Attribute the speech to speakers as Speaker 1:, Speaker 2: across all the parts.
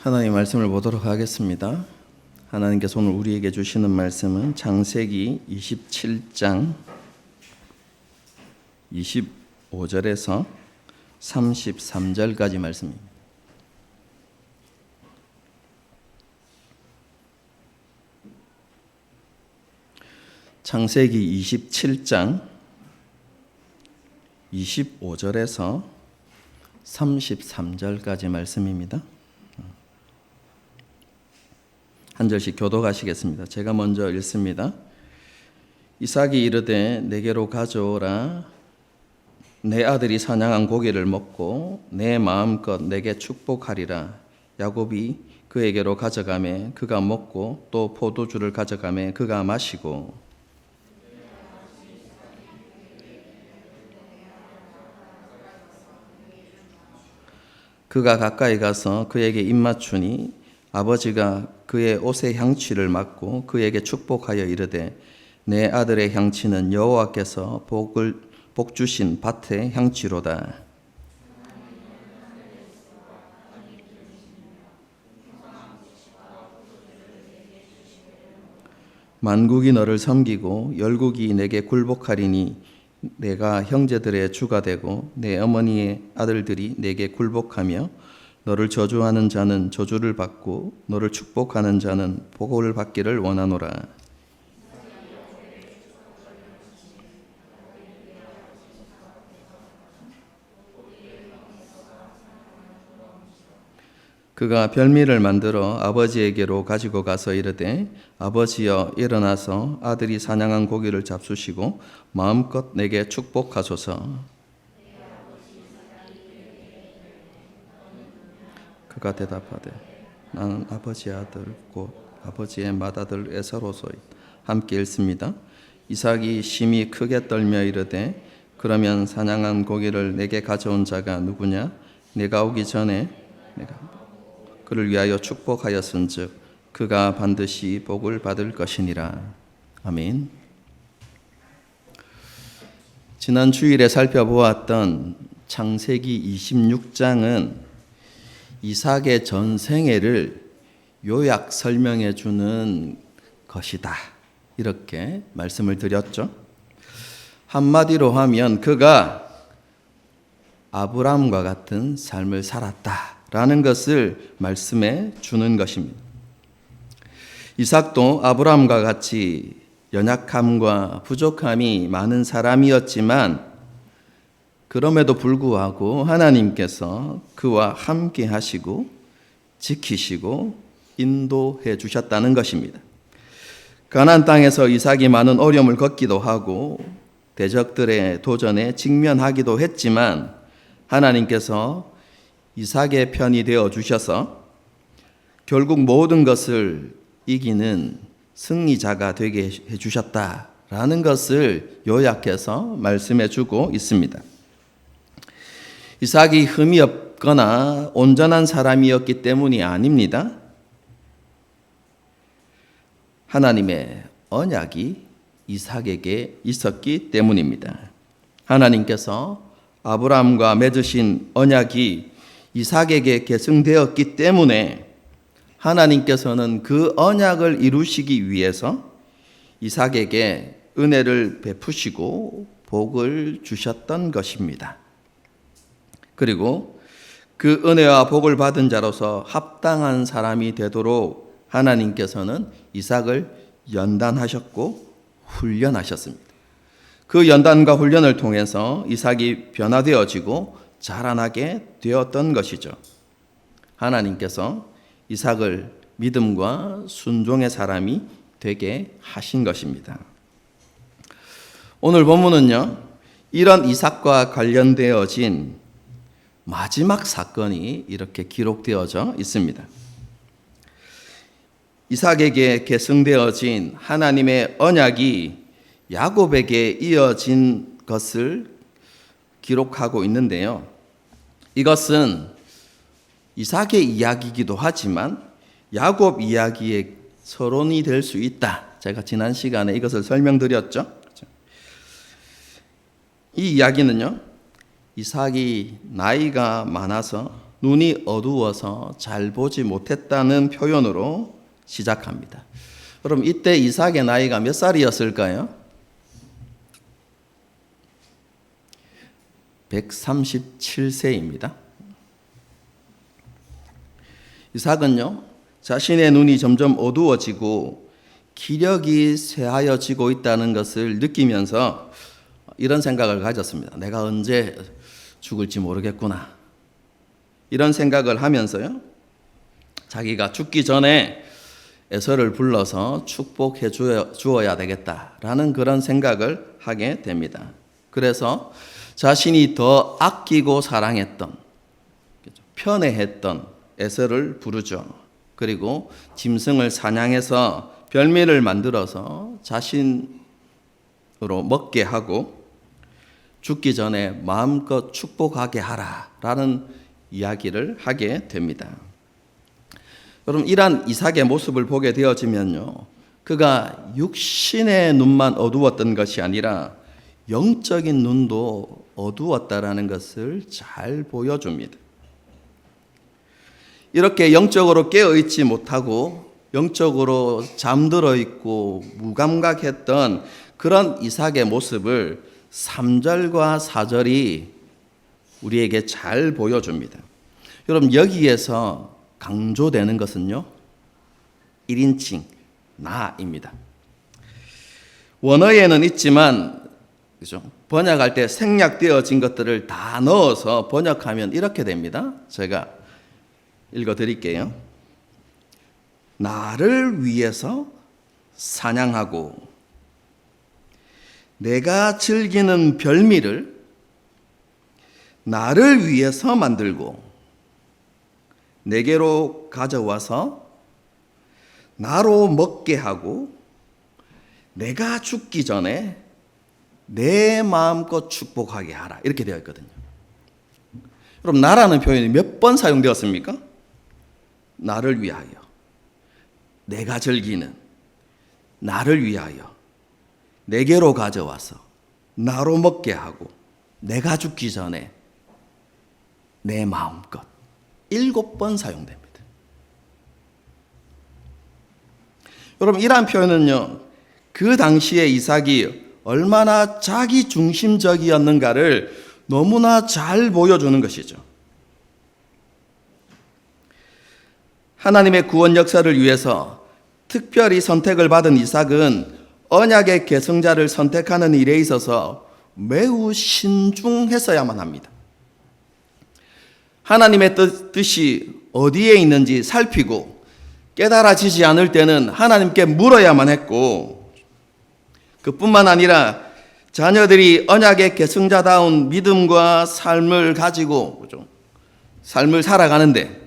Speaker 1: 하나님 말씀을 보도록 하겠습니다. 하나님께서 오늘 우리에게 주시는 말씀은 창세기 27장 25절에서 33절까지 말씀입니다. 창세기 27장 25절에서 33절까지 말씀입니다. 한 절씩 교독하시겠습니다. 제가 먼저 읽습니다. 이삭이 이르되 내게로 가져오라. 내 아들이 사냥한 고기를 먹고 내 마음껏 내게 축복하리라. 야곱이 그에게로 가져가매 그가 먹고 또 포도주를 가져가매 그가 마시고 그가 가까이 가서 그에게 입맞추니 아버지가 그의 옷의 향취를 맡고 그에게 축복하여 이르되 내 아들의 향취는 여호와께서 복 주신 밭의 향취로다. 만국이 너를 섬기고 열국이 내게 굴복하리니 내가 형제들의 주가 되고 내 어머니의 아들들이 내게 굴복하며 너를 저주하는 자는 저주를 받고 너를 축복하는 자는 복을 받기를 원하노라. 그가 별미를 만들어 아버지에게로 가지고 가서 이르되 아버지여 일어나서 아들이 사냥한 고기를 잡수시고 마음껏 내게 축복하소서. 그가 대답하되 나는 아버지의 아들 곧 아버지의 맏아들 에서로소이다. 함께 읽습니다. 이삭이 심히 크게 떨며 이르되 그러면 사냥한 고기를 내게 가져온 자가 누구냐? 내가 오기 전에 내가 그를 위하여 축복하였은즉 그가 반드시 복을 받을 것이니라. 아멘. 지난 주일에 살펴보았던 창세기 26장은 이삭의 전생애를 요약 설명해 주는 것이다. 이렇게 말씀을 드렸죠. 한마디로 하면 그가 아브라함과 같은 삶을 살았다라는 것을 말씀해 주는 것입니다. 이삭도 아브라함과 같이 연약함과 부족함이 많은 사람이었지만 그럼에도 불구하고 하나님께서 그와 함께 하시고 지키시고 인도해 주셨다는 것입니다. 가나안 땅에서 이삭이 많은 어려움을 겪기도 하고 대적들의 도전에 직면하기도 했지만 하나님께서 이삭의 편이 되어 주셔서 결국 모든 것을 이기는 승리자가 되게 해 주셨다라는 것을 요약해서 말씀해 주고 있습니다. 이삭이 흠이 없거나 온전한 사람이었기 때문이 아닙니다. 하나님의 언약이 이삭에게 있었기 때문입니다. 하나님께서 아브라함과 맺으신 언약이 이삭에게 계승되었기 때문에 하나님께서는 그 언약을 이루시기 위해서 이삭에게 은혜를 베푸시고 복을 주셨던 것입니다. 그리고 그 은혜와 복을 받은 자로서 합당한 사람이 되도록 하나님께서는 이삭을 연단하셨고 훈련하셨습니다. 그 연단과 훈련을 통해서 이삭이 변화되어지고 자라나게 되었던 것이죠. 하나님께서 이삭을 믿음과 순종의 사람이 되게 하신 것입니다. 오늘 본문은요, 이런 이삭과 관련되어진 마지막 사건이 이렇게 기록되어져 있습니다. 이삭에게 계승되어진 하나님의 언약이 야곱에게 이어진 것을 기록하고 있는데요. 이것은 이삭의 이야기이기도 하지만 야곱 이야기의 서론이 될 수 있다. 제가 지난 시간에 이것을 설명드렸죠. 이 이야기는요, 이삭이 나이가 많아서 눈이 어두워서 잘 보지 못했다는 표현으로 시작합니다. 그럼 이때 이삭의 나이가 몇 살이었을까요? 137세입니다. 이삭은요, 자신의 눈이 점점 어두워지고 기력이 쇠하여지고 있다는 것을 느끼면서 이런 생각을 가졌습니다. 내가 언제 죽을지 모르겠구나. 이런 생각을 하면서요, 자기가 죽기 전에 에서를 불러서 축복해 주어야 되겠다라는 그런 생각을 하게 됩니다. 그래서 자신이 더 아끼고 사랑했던, 편애했던 에서를 부르죠. 그리고 짐승을 사냥해서 별미를 만들어서 자신으로 먹게 하고 죽기 전에 마음껏 축복하게 하라라는 이야기를 하게 됩니다. 여러분, 이러한 이삭의 모습을 보게 되어지면요, 그가 육신의 눈만 어두웠던 것이 아니라 영적인 눈도 어두웠다라는 것을 잘 보여줍니다. 이렇게 영적으로 깨어있지 못하고 영적으로 잠들어 있고 무감각했던 그런 이삭의 모습을 3절과 4절이 우리에게 잘 보여줍니다. 여러분, 여기에서 강조되는 것은요, 1인칭 나입니다. 원어에는 있지만, 그죠? 번역할 때 생략되어진 것들을 다 넣어서 번역하면 이렇게 됩니다. 제가 읽어드릴게요. 나를 위해서 사냥하고 내가 즐기는 별미를 나를 위해서 만들고 내게로 가져와서 나로 먹게 하고 내가 죽기 전에 내 마음껏 축복하게 하라. 이렇게 되어 있거든요. 그럼 나라는 표현이 몇 번 사용되었습니까? 나를 위하여, 내가 즐기는, 나를 위하여, 내게로 가져와서 나로 먹게 하고 내가 죽기 전에 내 마음껏 7번 사용됩니다. 여러분, 이러한 표현은요, 그 당시에 이삭이 얼마나 자기 중심적이었는가를 너무나 잘 보여주는 것이죠. 하나님의 구원 역사를 위해서 특별히 선택을 받은 이삭은 언약의 계승자를 선택하는 일에 있어서 매우 신중했어야만 합니다. 하나님의 뜻이 어디에 있는지 살피고 깨달아지지 않을 때는 하나님께 물어야만 했고, 그뿐만 아니라 자녀들이 언약의 계승자다운 믿음과 삶을 가지고 삶을 살아가는데,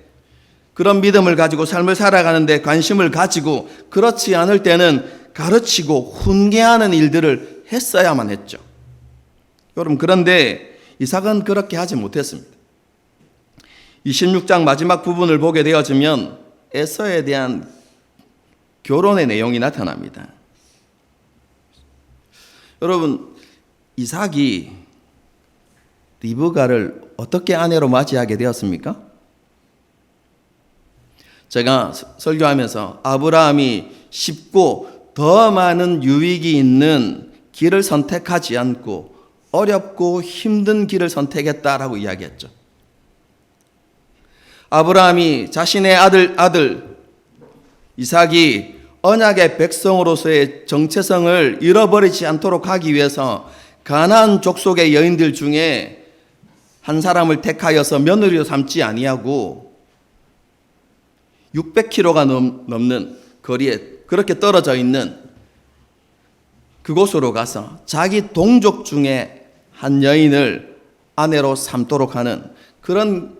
Speaker 1: 그런 믿음을 가지고 삶을 살아가는데 관심을 가지고 그렇지 않을 때는 가르치고 훈계하는 일들을 했어야만 했죠. 여러분, 그런데 이삭은 그렇게 하지 못했습니다. 26장 마지막 부분을 보게 되어지면 에서에 대한 교론의 내용이 나타납니다. 여러분, 이삭이 리브가를 어떻게 아내로 맞이하게 되었습니까? 제가 설교하면서 아브라함이 쉽고 더 많은 유익이 있는 길을 선택하지 않고 어렵고 힘든 길을 선택했다라고 이야기했죠. 아브라함이 자신의 아들 이삭이 언약의 백성으로서의 정체성을 잃어버리지 않도록 하기 위해서 가나안 족속의 여인들 중에 한 사람을 택하여서 며느리로 삼지 아니하고 600km가 넘는 거리에 그렇게 떨어져 있는 그곳으로 가서 자기 동족 중에 한 여인을 아내로 삼도록 하는 그런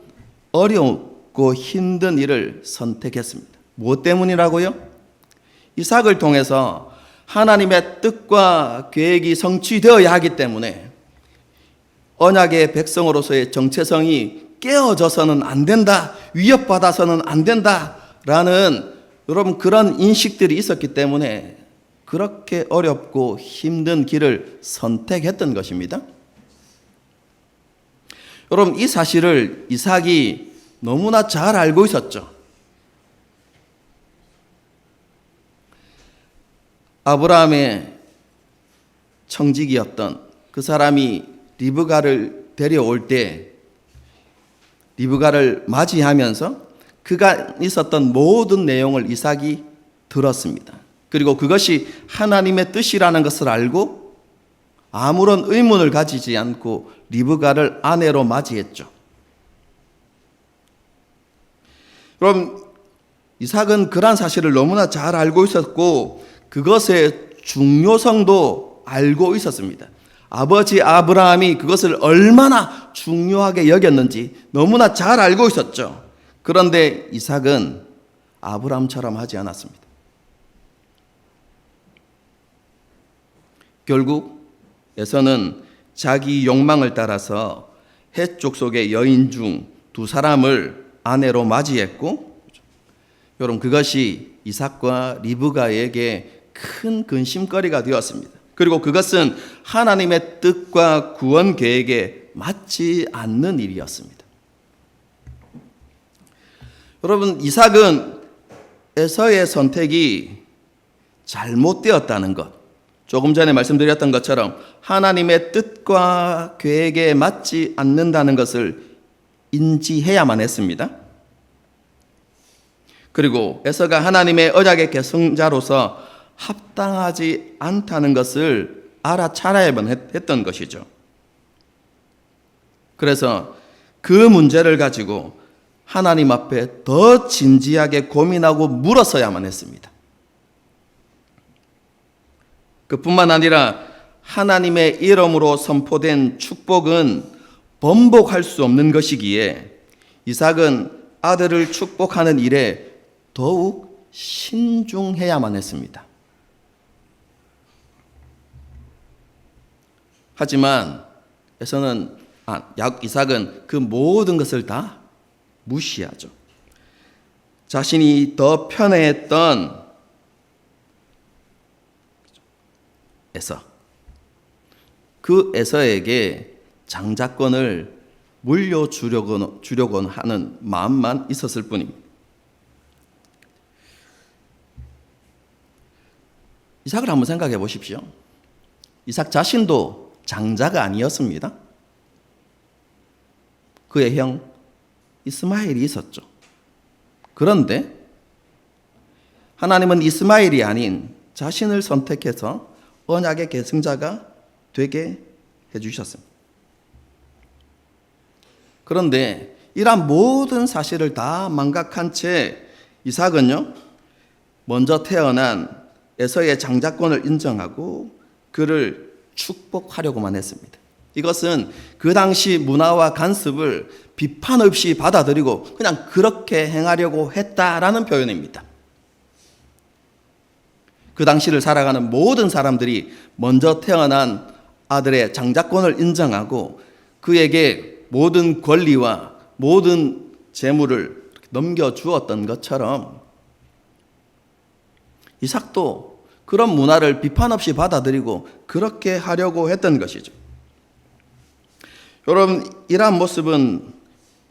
Speaker 1: 어렵고 힘든 일을 선택했습니다. 무엇 때문이라고요? 이삭을 통해서 하나님의 뜻과 계획이 성취되어야 하기 때문에 언약의 백성으로서의 정체성이 깨어져서는 안 된다, 위협받아서는 안 된다라는 여러분 그런 인식들이 있었기 때문에 그렇게 어렵고 힘든 길을 선택했던 것입니다. 여러분, 이 사실을 이삭이 너무나 잘 알고 있었죠. 아브라함의 청직이었던 그 사람이 리브가를 데려올 때 리브가를 맞이하면서 그가 있었던 모든 내용을 이삭이 들었습니다. 그리고 그것이 하나님의 뜻이라는 것을 알고 아무런 의문을 가지지 않고 리브가를 아내로 맞이했죠. 그럼 이삭은 그러한 사실을 너무나 잘 알고 있었고 그것의 중요성도 알고 있었습니다. 아버지 아브라함이 그것을 얼마나 중요하게 여겼는지 너무나 잘 알고 있었죠. 그런데 이삭은 아브라함처럼 하지 않았습니다. 결국 에서는 자기 욕망을 따라서 헷 족속의 여인 중 두 사람을 아내로 맞이했고, 여러분 그것이 이삭과 리브가에게 큰 근심거리가 되었습니다. 그리고 그것은 하나님의 뜻과 구원 계획에 맞지 않는 일이었습니다. 여러분, 이삭은 에서의 선택이 잘못되었다는 것, 조금 전에 말씀드렸던 것처럼 하나님의 뜻과 계획에 맞지 않는다는 것을 인지해야만 했습니다. 그리고 에서가 하나님의 언약의 계승자로서 합당하지 않다는 것을 알아차려야만 했던 것이죠. 그래서 그 문제를 가지고 하나님 앞에 더 진지하게 고민하고 물었어야만 했습니다. 그뿐만 아니라 하나님의 이름으로 선포된 축복은 번복할 수 없는 것이기에 이삭은 아들을 축복하는 일에 더욱 신중해야만 했습니다. 하지만 이삭은 그 모든 것을 다 무시하죠. 자신이 더 편애했던 에서, 그 에서에게 장자권을 물려주려고 하는 마음만 있었을 뿐입니다. 이삭을 한번 생각해 보십시오. 이삭 자신도 장자가 아니었습니다. 그의 형 이스마엘이 있었죠. 그런데 하나님은 이스마엘이 아닌 자신을 선택해서 언약의 계승자가 되게 해주셨습니다. 그런데 이러한 모든 사실을 다 망각한 채 이삭은요, 먼저 태어난 에서의 장자권을 인정하고 그를 축복하려고만 했습니다. 이것은 그 당시 문화와 관습을 비판 없이 받아들이고 그냥 그렇게 행하려고 했다라는 표현입니다. 그 당시를 살아가는 모든 사람들이 먼저 태어난 아들의 장자권을 인정하고 그에게 모든 권리와 모든 재물을 넘겨주었던 것처럼 이삭도 그런 문화를 비판 없이 받아들이고 그렇게 하려고 했던 것이죠. 여러분, 이러한 모습은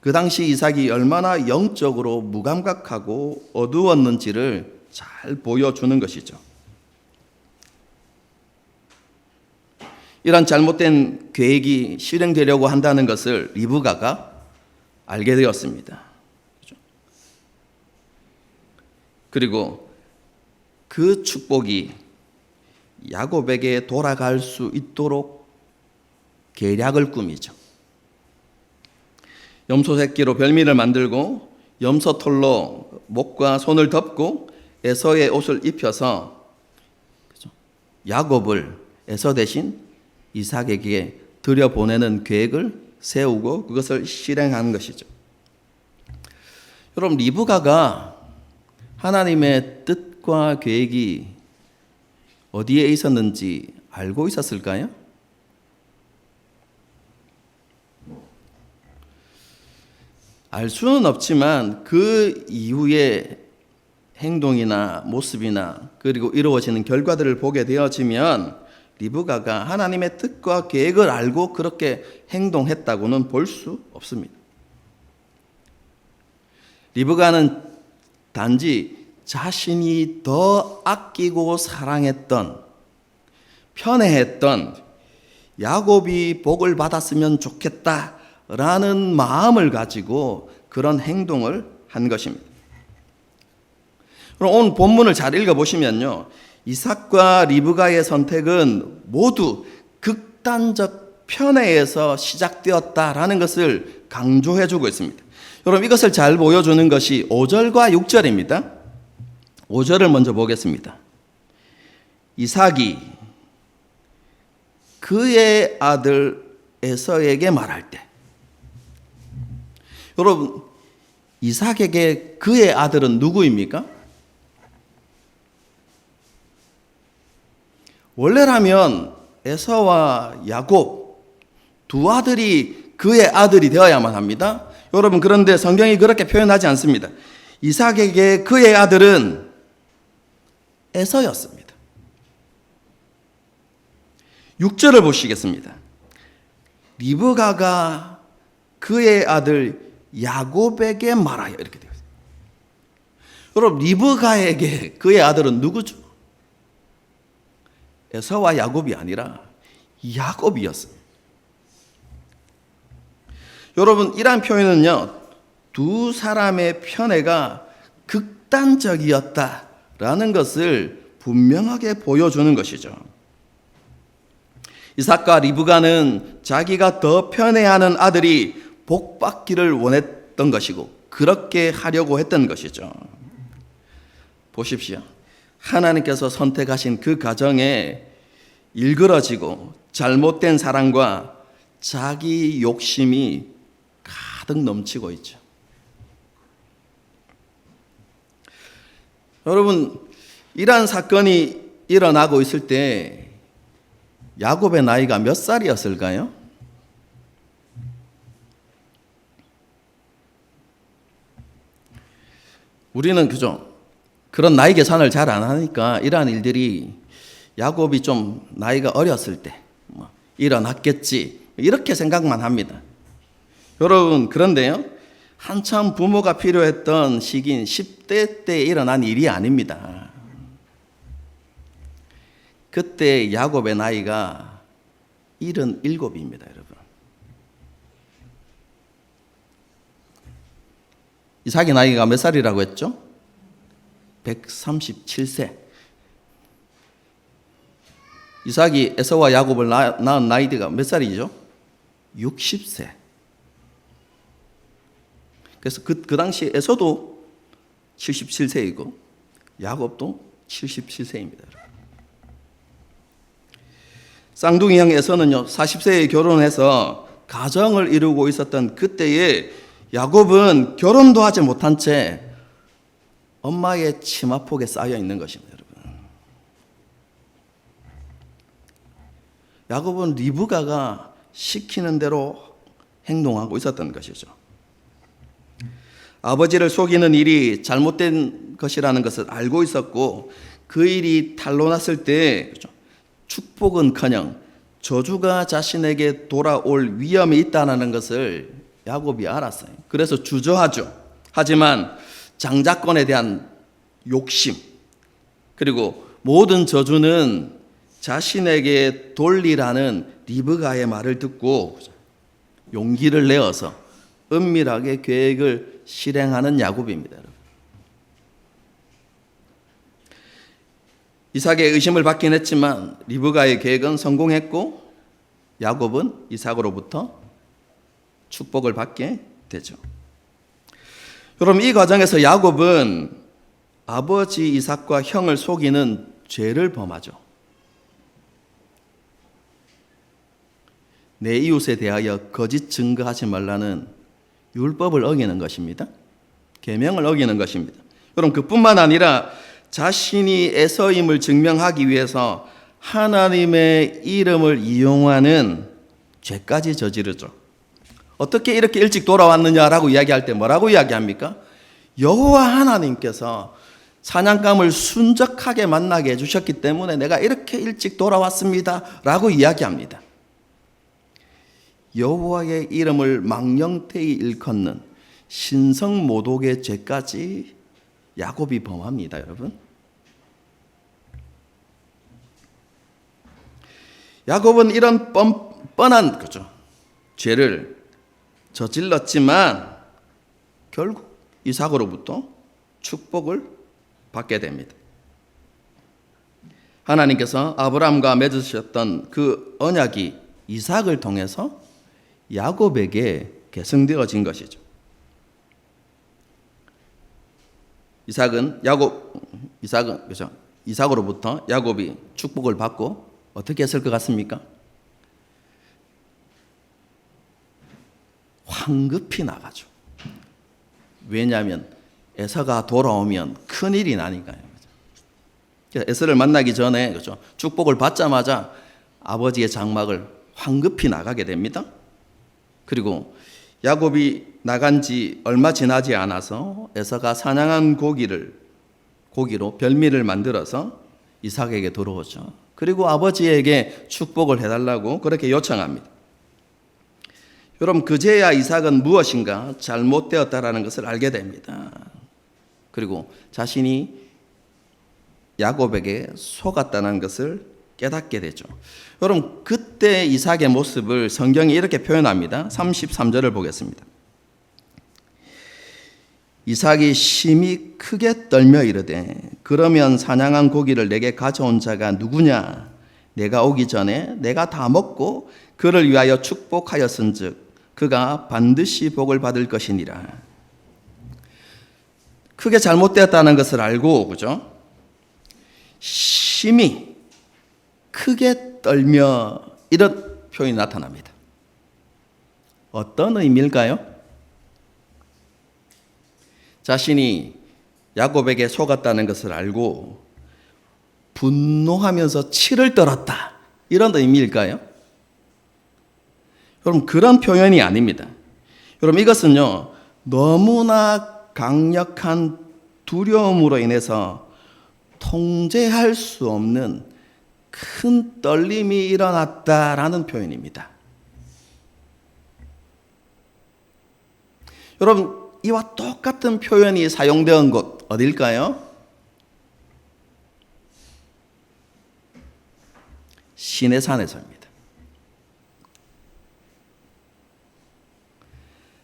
Speaker 1: 그 당시 이삭이 얼마나 영적으로 무감각하고 어두웠는지를 잘 보여주는 것이죠. 이런 잘못된 계획이 실행되려고 한다는 것을 리브가가 알게 되었습니다. 그리고 그 축복이 야곱에게 돌아갈 수 있도록 계략을 꾸미죠. 염소 새끼로 별미를 만들고 염소털로 목과 손을 덮고 에서의 옷을 입혀서 야곱을 에서 대신 이삭에게 들여보내는 계획을 세우고 그것을 실행하는 것이죠. 여러분, 리브가가 하나님의 뜻과 계획이 어디에 있었는지 알고 있었을까요? 알 수는 없지만 그 이후의 행동이나 모습이나 그리고 이루어지는 결과들을 보게 되어지면 리브가가 하나님의 뜻과 계획을 알고 그렇게 행동했다고는 볼 수 없습니다. 리브가는 단지 자신이 더 아끼고 사랑했던, 편애했던 야곱이 복을 받았으면 좋겠다라는 마음을 가지고 그런 행동을 한 것입니다. 그럼 오늘 본문을 잘 읽어보시면요, 이삭과 리브가의 선택은 모두 극단적 편애에서 시작되었다라는 것을 강조해주고 있습니다. 여러분, 이것을 잘 보여주는 것이 5절과 6절입니다. 5절을 먼저 보겠습니다. 이삭이 그의 아들 에서에게 말할 때, 여러분, 이삭에게 그의 아들은 누구입니까? 원래라면 에서와 야곱 두 아들이 그의 아들이 되어야만 합니다. 여러분, 그런데 성경이 그렇게 표현하지 않습니다. 이삭에게 그의 아들은 에서였습니다. 6절을 보시겠습니다. 리브가가 그의 아들 야곱에게 말하여, 이렇게 되어 있습니다. 여러분, 리브가에게 그의 아들은 누구죠? 에서와 야곱이 아니라 야곱이었습니다. 여러분, 이러한 표현은요, 두 사람의 편애가 극단적이었다라는 것을 분명하게 보여주는 것이죠. 이삭과 리브가는 자기가 더 편애하는 아들이 복받기를 원했던 것이고 그렇게 하려고 했던 것이죠. 보십시오. 하나님께서 선택하신 그 가정에 일그러지고 잘못된 사랑과 자기 욕심이 가득 넘치고 있죠. 여러분, 이러한 사건이 일어나고 있을 때 야곱의 나이가 몇 살이었을까요? 우리는 그런 나이 계산을 잘 안 하니까 이러한 일들이 야곱이 좀 나이가 어렸을 때 일어났겠지, 이렇게 생각만 합니다. 여러분, 그런데요, 한참 부모가 필요했던 시기인 10대 때 일어난 일이 아닙니다. 그때 야곱의 나이가 77입니다, 여러분. 이삭의 나이가 몇 살이라고 했죠? 137세. 이삭이 에서와 야곱을 낳은 나이가 몇 살이죠? 60세. 그래서 그 당시 에서도 77세이고 야곱도 77세입니다. 쌍둥이 형 에서는요, 40세에 결혼해서 가정을 이루고 있었던 그때에 야곱은 결혼도 하지 못한 채 엄마의 치마폭에 쌓여 있는 것입니다, 여러분. 야곱은 리브가가 시키는 대로 행동하고 있었던 것이죠. 아버지를 속이는 일이 잘못된 것이라는 것을 알고 있었고, 그 일이 탄로났을 때 축복은커녕 저주가 자신에게 돌아올 위험이 있다는 것을 야곱이 알았어요. 그래서 주저하죠. 하지만 장자권에 대한 욕심, 그리고 모든 저주는 자신에게 돌리라는 리브가의 말을 듣고 용기를 내어서 은밀하게 계획을 실행하는 야곱입니다. 이삭의 의심을 받긴 했지만 리브가의 계획은 성공했고 야곱은 이삭으로부터 축복을 받게 되죠. 여러분, 이 과정에서 야곱은 아버지 이삭과 형을 속이는 죄를 범하죠. 내 이웃에 대하여 거짓 증거하지 말라는 율법을 어기는 것입니다. 계명을 어기는 것입니다. 여러분, 그뿐만 아니라 자신이 에서임을 증명하기 위해서 하나님의 이름을 이용하는 죄까지 저지르죠. 어떻게 이렇게 일찍 돌아왔느냐라고 이야기할 때 뭐라고 이야기합니까? 여호와 하나님께서 사냥감을 순적하게 만나게 해주셨기 때문에 내가 이렇게 일찍 돌아왔습니다 라고 이야기합니다. 여호와의 이름을 망령되이 일컫는 신성모독의 죄까지 야곱이 범합니다, 여러분. 야곱은 이런 뻔한 죄를 저질렀지만 결국 이삭으로부터 축복을 받게 됩니다. 하나님께서 아브라함과 맺으셨던 그 언약이 이삭을 통해서 야곱에게 계승되어진 것이죠. 이삭으로부터 야곱이 축복을 받고 어떻게 했을 것 같습니까? 황급히 나가죠. 왜냐하면 에서가 돌아오면 큰일이 나니까요. 에서를 만나기 전에 축복을 받자마자 아버지의 장막을 황급히 나가게 됩니다. 그리고 야곱이 나간 지 얼마 지나지 않아서 에서가 사냥한 고기로 별미를 만들어서 이삭에게 들어오죠. 그리고 아버지에게 축복을 해달라고 그렇게 요청합니다. 여러분, 그제야 이삭은 무엇인가 잘못되었다라는 것을 알게 됩니다. 그리고 자신이 야곱에게 속았다는 것을 깨닫게 되죠. 여러분, 그때 이삭의 모습을 성경이 이렇게 표현합니다. 33절을 보겠습니다. 이삭이 심히 크게 떨며 이르되 그러면 사냥한 고기를 내게 가져온 자가 누구냐? 내가 오기 전에 내가 다 먹고 그를 위하여 축복하였은즉 그가 반드시 복을 받을 것이니라. 크게 잘못되었다는 것을 알고, 그죠? 심히 크게 떨며 이런 표현이 나타납니다. 어떤 의미일까요? 자신이 야곱에게 속았다는 것을 알고 분노하면서 치를 떨었다, 이런 의미일까요? 여러분, 그런 표현이 아닙니다. 여러분, 이것은요, 너무나 강력한 두려움으로 인해서 통제할 수 없는 큰 떨림이 일어났다라는 표현입니다. 여러분, 이와 똑같은 표현이 사용된 곳 어딜까요? 시내산에서입니다.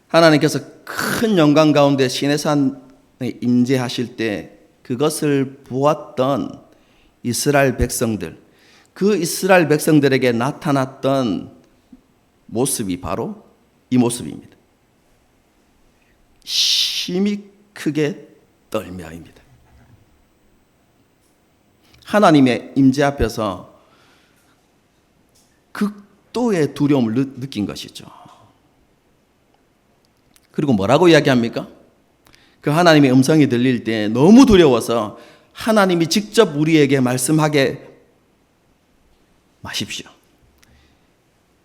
Speaker 1: 하나님께서 큰 영광 가운데 시내산에 임재하실 때 그것을 보았던 이스라엘 백성들, 그 이스라엘 백성들에게 나타났던 모습이 바로 이 모습입니다. 심히 크게 떨며입니다. 하나님의 임재 앞에서 극도의 두려움을 느낀 것이죠. 그리고 뭐라고 이야기합니까? 그 하나님의 음성이 들릴 때 너무 두려워서 하나님이 직접 우리에게 말씀하게 마십시오.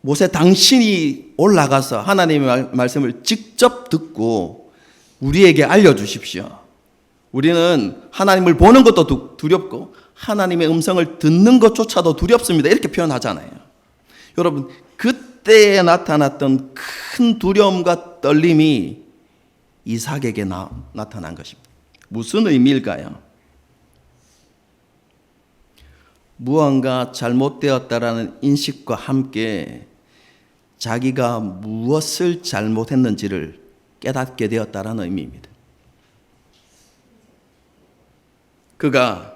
Speaker 1: 모세, 당신이 올라가서 하나님의 말씀을 직접 듣고 우리에게 알려주십시오. 우리는 하나님을 보는 것도 두렵고 하나님의 음성을 듣는 것조차도 두렵습니다. 이렇게 표현하잖아요. 여러분, 그때에 나타났던 큰 두려움과 떨림이 이삭에게 나타난 것입니다. 무슨 의미일까요? 무언가 잘못되었다라는 인식과 함께 자기가 무엇을 잘못했는지를 깨닫게 되었다라는 의미입니다. 그가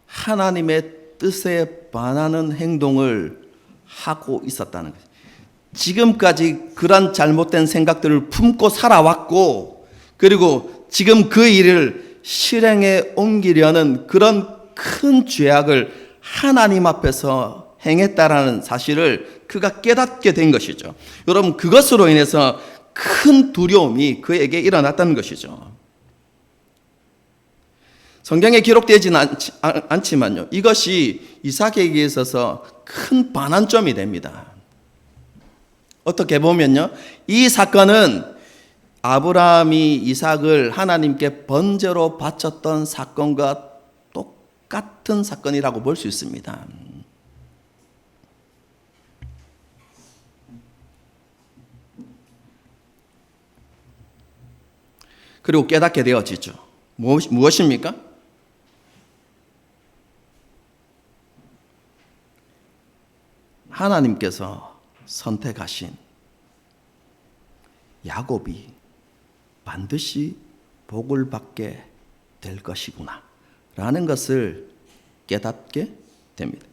Speaker 1: 하나님의 뜻에 반하는 행동을 하고 있었다는 것입니다. 지금까지 그런 잘못된 생각들을 품고 살아왔고, 그리고 지금 그 일을 실행에 옮기려는 그런 큰 죄악을 하나님 앞에서 행했다라는 사실을 그가 깨닫게 된 것이죠. 여러분, 그것으로 인해서 큰 두려움이 그에게 일어났다는 것이죠. 성경에 기록되지는 않지만요, 이것이 이삭에게 있어서 큰 반환점이 됩니다. 어떻게 보면요, 이 사건은 아브라함이 이삭을 하나님께 번제로 바쳤던 사건과 똑같은 사건이라고 볼 수 있습니다. 그리고 깨닫게 되어지죠. 무엇입니까? 하나님께서 선택하신 야곱이 반드시 복을 받게 될 것이구나 라는 것을 깨닫게 됩니다.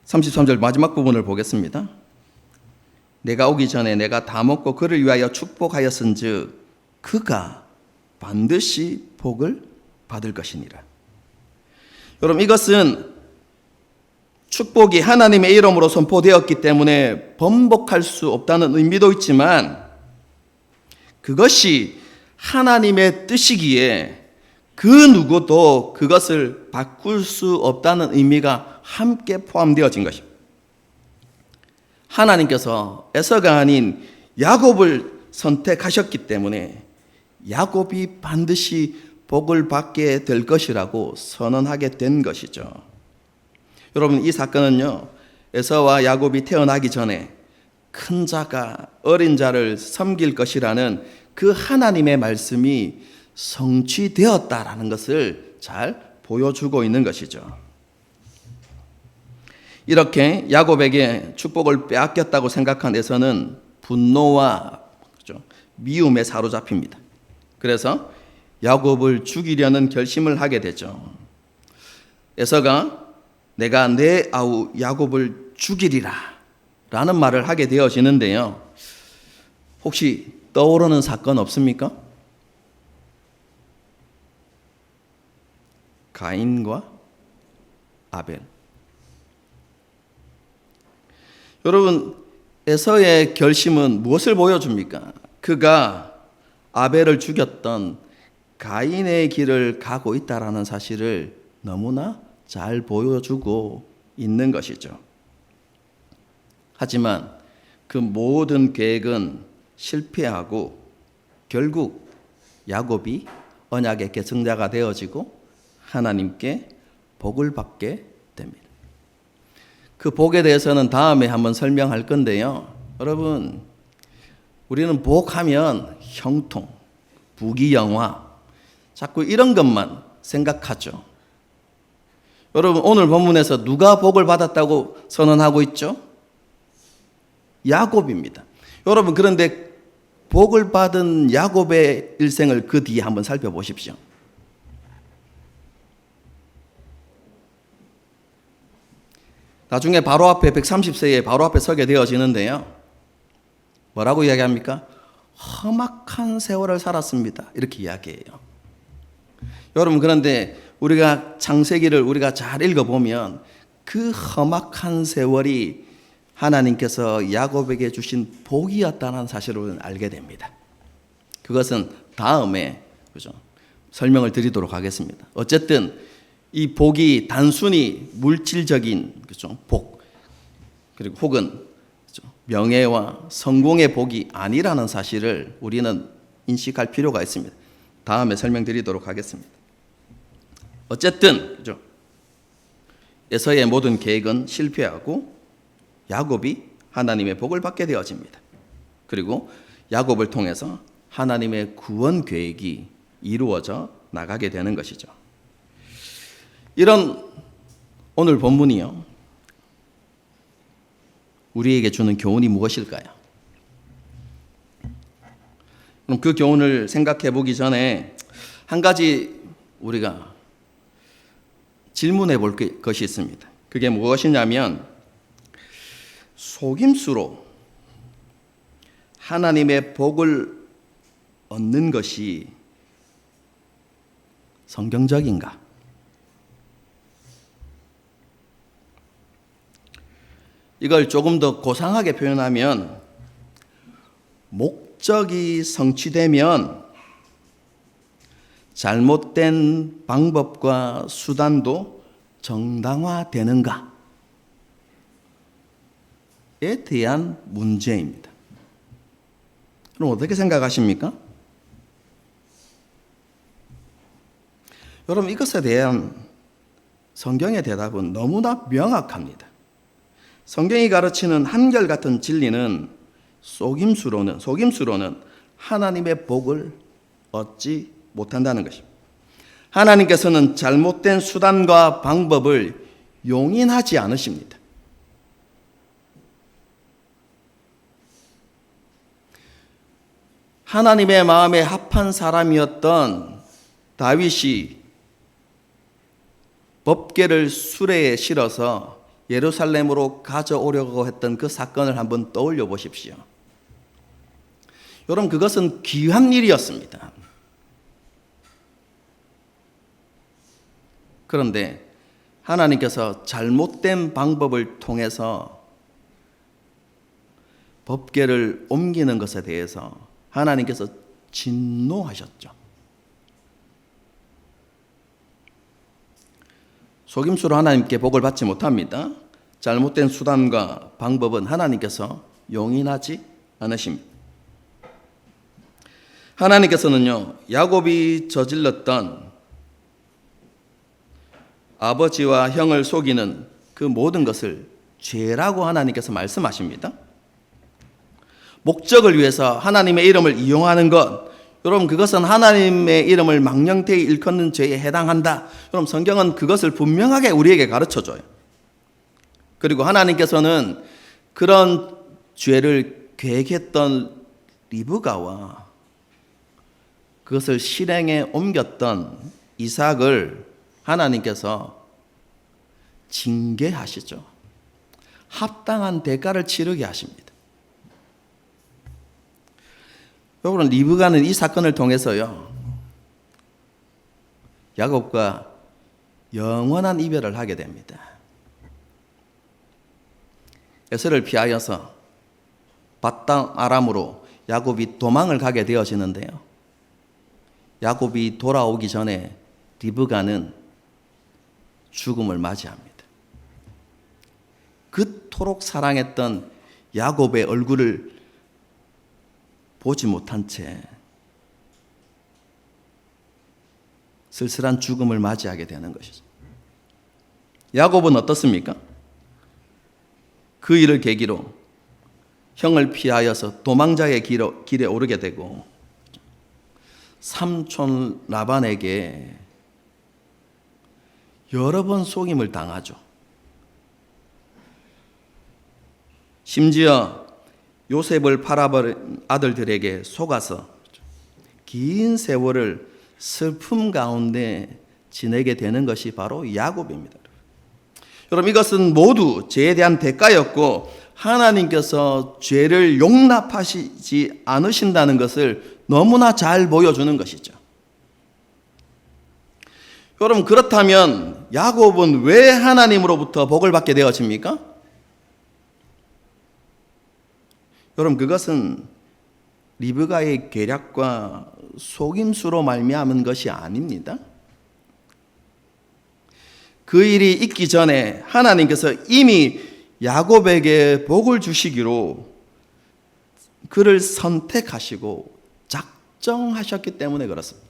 Speaker 1: 33절 마지막 부분을 보겠습니다. 내가 오기 전에 내가 다 먹고 그를 위하여 축복하였은즉 그가 반드시 복을 받을 것이니라. 여러분, 이것은 축복이 하나님의 이름으로 선포되었기 때문에 번복할 수 없다는 의미도 있지만, 그것이 하나님의 뜻이기에 그 누구도 그것을 바꿀 수 없다는 의미가 함께 포함되어진 것입니다. 하나님께서 에서가 아닌 야곱을 선택하셨기 때문에 야곱이 반드시 복을 받게 될 것이라고 선언하게 된 것이죠. 여러분, 이 사건은요, 에서와 야곱이 태어나기 전에 큰 자가 어린 자를 섬길 것이라는 그 하나님의 말씀이 성취되었다라는 것을 잘 보여주고 있는 것이죠. 이렇게 야곱에게 축복을 빼앗겼다고 생각한 에서는 분노와 미움에 사로잡힙니다. 그래서 야곱을 죽이려는 결심을 하게 되죠. 에서가 내가 내 아우 야곱을 죽이리라 라는 말을 하게 되어지는데요. 혹시 떠오르는 사건 없습니까? 가인과 아벨. 여러분, 에서의 결심은 무엇을 보여줍니까? 그가 아벨을 죽였던 가인의 길을 가고 있다라는 사실을 너무나 잘 보여주고 있는 것이죠. 하지만 그 모든 계획은 실패하고 결국 야곱이 언약의 계승자가 되어지고 하나님께 복을 받게 됩니다. 그 복에 대해서는 다음에 한번 설명할 건데요. 여러분, 우리는 복하면 형통, 부귀영화, 자꾸 이런 것만 생각하죠. 여러분, 오늘 본문에서 누가 복을 받았다고 선언하고 있죠? 야곱입니다. 여러분, 그런데 복을 받은 야곱의 일생을 그 뒤에 한번 살펴보십시오. 나중에 바로 앞에 130세에 바로 앞에 서게 되어지는데요. 뭐라고 이야기합니까? 험악한 세월을 살았습니다. 이렇게 이야기해요. 여러분, 그런데 우리가 창세기를 우리가 잘 읽어보면 그 험악한 세월이 하나님께서 야곱에게 주신 복이었다는 사실을 알게 됩니다. 그것은 다음에 설명을 드리도록 하겠습니다. 어쨌든 이 복이 단순히 물질적인 복, 그리고 혹은 명예와 성공의 복이 아니라는 사실을 우리는 인식할 필요가 있습니다. 다음에 설명드리도록 하겠습니다. 어쨌든 에서의 모든 계획은 실패하고 야곱이 하나님의 복을 받게 되어집니다. 그리고 야곱을 통해서 하나님의 구원 계획이 이루어져 나가게 되는 것이죠. 이런 오늘 본문이요, 우리에게 주는 교훈이 무엇일까요? 그럼 그 교훈을 생각해 보기 전에 한 가지 우리가 질문해 볼 것이 있습니다. 그게 무엇이냐면, 속임수로 하나님의 복을 얻는 것이 성경적인가? 이걸 조금 더 고상하게 표현하면, 목적이 성취되면 잘못된 방법과 수단도 정당화되는가에 대한 문제입니다. 그럼 어떻게 생각하십니까? 여러분, 이것에 대한 성경의 대답은 너무나 명확합니다. 성경이 가르치는 한결같은 진리는 속임수로는 하나님의 복을 얻지 못한다는 것입니다. 하나님께서는 잘못된 수단과 방법을 용인하지 않으십니다. 하나님의 마음에 합한 사람이었던 다윗이 법궤를 수레에 실어서 예루살렘으로 가져오려고 했던 그 사건을 한번 떠올려 보십시오. 여러분, 그것은 귀한 일이었습니다. 그런데 하나님께서 잘못된 방법을 통해서 법궤를 옮기는 것에 대해서 하나님께서 진노하셨죠. 속임수로 하나님께 복을 받지 못합니다. 잘못된 수단과 방법은 하나님께서 용인하지 않으십니다. 하나님께서는요, 야곱이 저질렀던 아버지와 형을 속이는 그 모든 것을 죄라고 하나님께서 말씀하십니다. 목적을 위해서 하나님의 이름을 이용하는 것, 여러분, 그것은 하나님의 이름을 망령되이 일컫는 죄에 해당한다. 여러분, 성경은 그것을 분명하게 우리에게 가르쳐줘요. 그리고 하나님께서는 그런 죄를 계획했던 리브가와 그것을 실행에 옮겼던 이삭을 하나님께서 징계하시죠. 합당한 대가를 치르게 하십니다. 여러분, 리브가는 이 사건을 통해서요, 야곱과 영원한 이별을 하게 됩니다. 에서를 피하여서 밧담 아람으로 야곱이 도망을 가게 되어지는데요, 야곱이 돌아오기 전에 리브가는 죽음을 맞이합니다. 그토록 사랑했던 야곱의 얼굴을 보지 못한 채 쓸쓸한 죽음을 맞이하게 되는 것이죠. 야곱은 어떻습니까? 그 일을 계기로 형을 피하여서 도망자의 길에 오르게 되고 삼촌 라반에게 여러 번 속임을 당하죠. 심지어 요셉을 팔아버린 아들들에게 속아서 긴 세월을 슬픔 가운데 지내게 되는 것이 바로 야곱입니다. 여러분, 이것은 모두 죄에 대한 대가였고 하나님께서 죄를 용납하시지 않으신다는 것을 너무나 잘 보여주는 것이죠. 여러분, 그렇다면 야곱은 왜 하나님으로부터 복을 받게 되어집니까? 여러분, 그것은 리브가의 계략과 속임수로 말미암은 것이 아닙니다. 그 일이 있기 전에 하나님께서 이미 야곱에게 복을 주시기로 그를 선택하시고 작정하셨기 때문에 그렇습니다.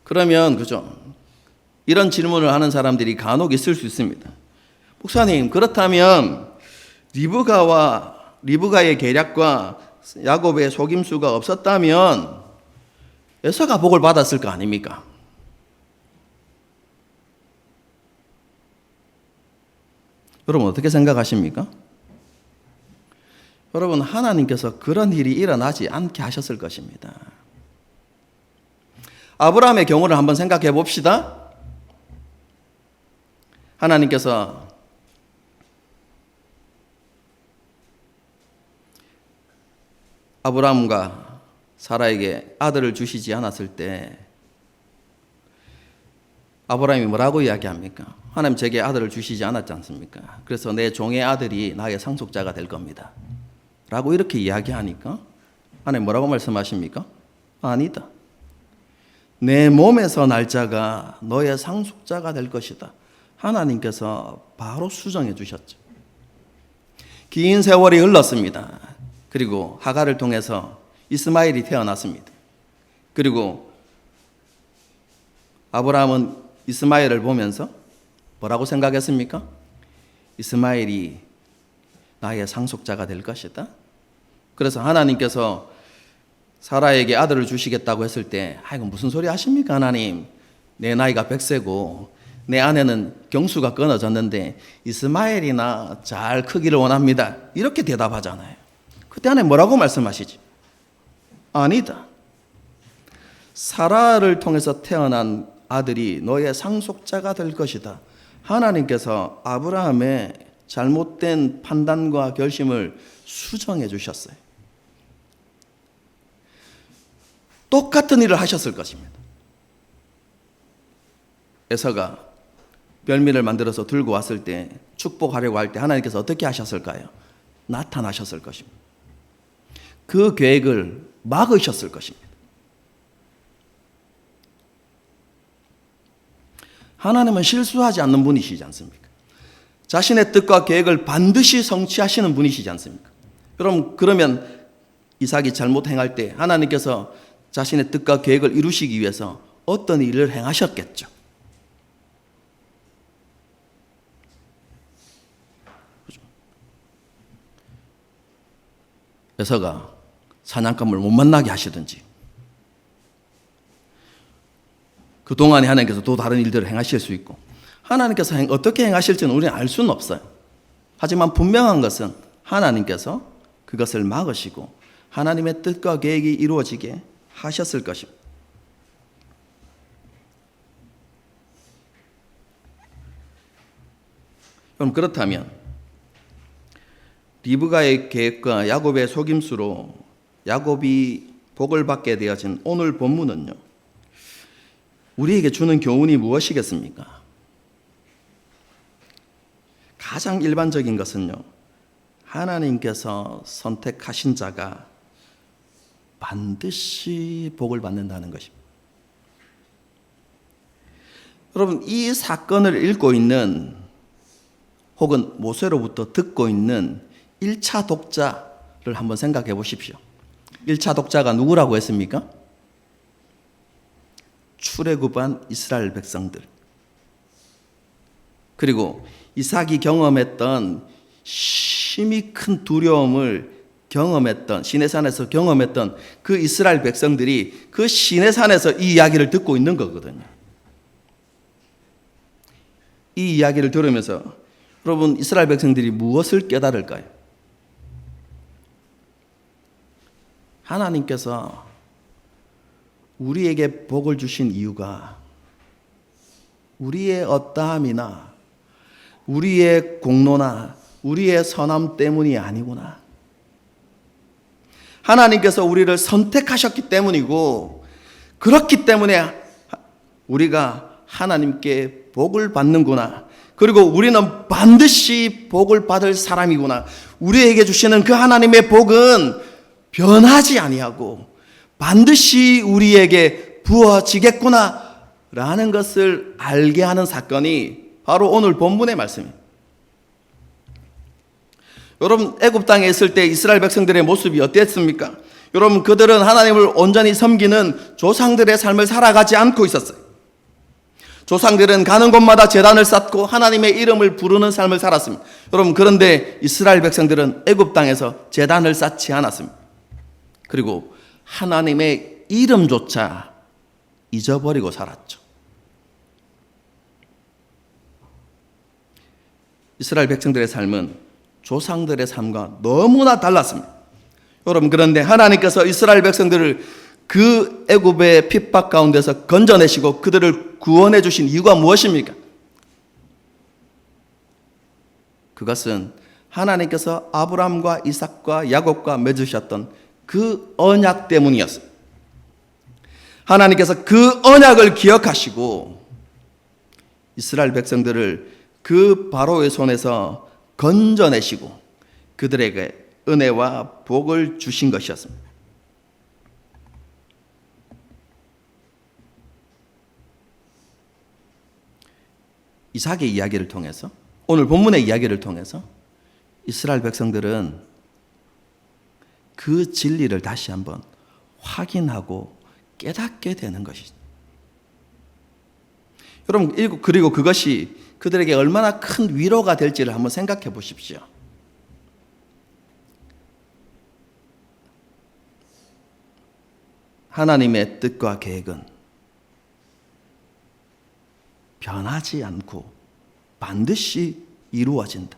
Speaker 1: 그러면 그죠? 이런 질문을 하는 사람들이 간혹 있을 수 있습니다. 목사님, 그렇다면 리브가의 계략과 야곱의 속임수가 없었다면 에서가 복을 받았을 거 아닙니까? 여러분, 어떻게 생각하십니까? 여러분, 하나님께서 그런 일이 일어나지 않게 하셨을 것입니다. 아브라함의 경우를 한번 생각해 봅시다. 하나님께서 아브라함과 사라에게 아들을 주시지 않았을 때 아브라함이 뭐라고 이야기합니까? 하나님, 제게 아들을 주시지 않았지 않습니까? 그래서 내 종의 아들이 나의 상속자가 될 겁니다 라고 이렇게 이야기하니까 하나님 뭐라고 말씀하십니까? 아니다, 내 몸에서 날 자가 너의 상속자가 될 것이다. 하나님께서 바로 수정해 주셨죠. 긴 세월이 흘렀습니다. 그리고 하갈을 통해서 이스마엘이 태어났습니다. 그리고 아브라함은 이스마엘을 보면서 뭐라고 생각했습니까? 이스마엘이 나의 상속자가 될 것이다. 그래서 하나님께서 사라에게 아들을 주시겠다고 했을 때 이거 무슨 소리 하십니까 하나님? 내 나이가 100세고 내 아내는 경수가 끊어졌는데 이스마엘이나 잘 크기를 원합니다. 이렇게 대답하잖아요. 그때 하나님 뭐라고 말씀하시지? 아니다. 사라를 통해서 태어난 아들이 너의 상속자가 될 것이다. 하나님께서 아브라함의 잘못된 판단과 결심을 수정해 주셨어요. 똑같은 일을 하셨을 것입니다. 에서가 별미를 만들어서 들고 왔을 때 축복하려고 할 때 하나님께서 어떻게 하셨을까요? 나타나셨을 것입니다. 그 계획을 막으셨을 것입니다. 하나님은 실수하지 않는 분이시지 않습니까? 자신의 뜻과 계획을 반드시 성취하시는 분이시지 않습니까? 그러면 이삭이 잘못 행할 때 하나님께서 자신의 뜻과 계획을 이루시기 위해서 어떤 일을 행하셨겠죠. 에서가 사냥감을 못 만나게 하시든지 그동안에 하나님께서 또 다른 일들을 행하실 수 있고 하나님께서 어떻게 행하실지는 우리는 알 수는 없어요. 하지만 분명한 것은 하나님께서 그것을 막으시고 하나님의 뜻과 계획이 이루어지게 하셨을 것입니다. 그럼 그렇다면 리브가의 계획과 야곱의 속임수로 야곱이 복을 받게 되어진 오늘 본문은요, 우리에게 주는 교훈이 무엇이겠습니까? 가장 일반적인 것은요, 하나님께서 선택하신 자가 반드시 복을 받는다는 것입니다. 여러분, 이 사건을 읽고 있는 혹은 모세로부터 듣고 있는 1차 독자를 한번 생각해 보십시오. 1차 독자가 누구라고 했습니까? 출애굽한 이스라엘 백성들. 그리고 이삭이 경험했던 심히 큰 두려움을 경험했던, 시내산에서 경험했던 그 이스라엘 백성들이 그 시내산에서 이 이야기를 듣고 있는 거거든요. 이 이야기를 들으면서 여러분, 이스라엘 백성들이 무엇을 깨달을까요? 하나님께서 우리에게 복을 주신 이유가 우리의 어떠함이나 우리의 공로나 우리의 선함 때문이 아니구나. 하나님께서 우리를 선택하셨기 때문이고, 그렇기 때문에 우리가 하나님께 복을 받는구나. 그리고 우리는 반드시 복을 받을 사람이구나. 우리에게 주시는 그 하나님의 복은 변하지 아니하고 반드시 우리에게 부어지겠구나 라는 것을 알게 하는 사건이 바로 오늘 본문의 말씀입니다. 여러분, 애굽 땅에 있을 때 이스라엘 백성들의 모습이 어땠습니까? 여러분, 그들은 하나님을 온전히 섬기는 조상들의 삶을 살아가지 않고 있었어요. 조상들은 가는 곳마다 제단을 쌓고 하나님의 이름을 부르는 삶을 살았습니다. 여러분, 그런데 이스라엘 백성들은 애굽 땅에서 제단을 쌓지 않았습니다. 그리고 하나님의 이름조차 잊어버리고 살았죠. 이스라엘 백성들의 삶은 조상들의 삶과 너무나 달랐습니다. 여러분, 그런데 하나님께서 이스라엘 백성들을 그 애굽의 핍박 가운데서 건져내시고 그들을 구원해 주신 이유가 무엇입니까? 그것은 하나님께서 아브라함과 이삭과 야곱과 맺으셨던 그 언약 때문이었어요. 하나님께서 그 언약을 기억하시고 이스라엘 백성들을 그 바로의 손에서 건져내시고 그들에게 은혜와 복을 주신 것이었습니다. 이삭의 이야기를 통해서, 오늘 본문의 이야기를 통해서 이스라엘 백성들은 그 진리를 다시 한번 확인하고 깨닫게 되는 것이죠. 여러분, 그리고 그것이 그들에게 얼마나 큰 위로가 될지를 한번 생각해 보십시오. 하나님의 뜻과 계획은 변하지 않고 반드시 이루어진다.